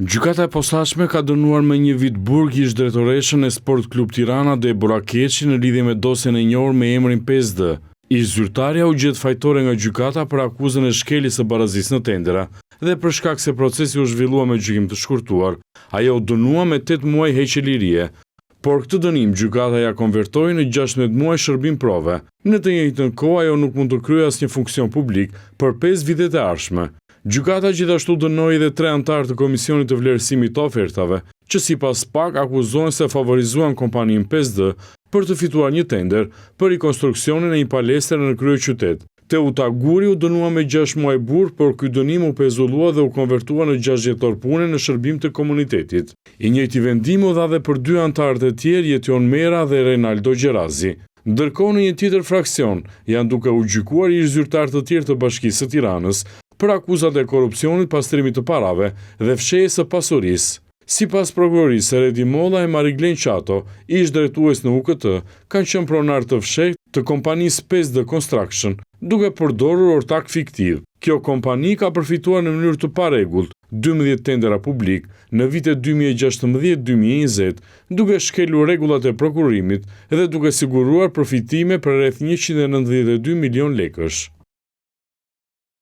Gjykata e posaçme ka dënuar me 1 vit burg ish-drejtoreshën e Sport Klub Tirana Debora Keçi në lidhje me dosjen e njohur me emrin 5D. Ish-zyrtarja u gjet fajtore nga gjykata për akuzën e shkeljes së barazisë në tendera dhe për shkak se procesi u zhvillua me gjykim të shkurtuar, ajo u dënua me 8 muaj heqje lirie. Por këtë dënim gjykata ja konvertoi në 16 muaj shërbim prove. Në të njëjtën kohë ajo nuk mund të kryejë asnjë funksion publik për 5 vitet e ardhshme. Gjykata gjithashtu dënoi edhe 3 anëtarë të Komisionit të Vlerësimit të Ofertave, që sipas PAK akuzohen se favorizuan kompaninë 5D për të fituar një tender për rikonstruksionin e një palestre në kryeqytet. Teuta Guri u dënua me 6 muaj burg, por ky dënim u pezullua dhe u konvertua në 6 vjetor pune në shërbim të komunitetit. I njëjti vendim u dha dhe për 2 anëtarët e tjerë, Jetion Mera dhe Renaldo Gjerazi. Ndërkohë në një tjetër fraksion janë duke u gjykuar ish-zyrtarë të tjerë të Bashkisë së Tiranës për akuzat e korrupsionit, pastrimit të parave dhe fshehjes së pasurisë. Sipas prokurorisë, Redi Molla e Mariglen Qato, ish-drejtues në UKT, kanë qenë pronar të fshehtë të kompanisë 5D Construction, duke përdorur ortak fiktiv. Kjo kompani ka përfituar në mënyrë të parregullt 12 tendera publik në vitet 2016-2020, duke shkelur rregullat e prokurimit dhe duke siguruar përfitime për rreth 192 milion lekësh.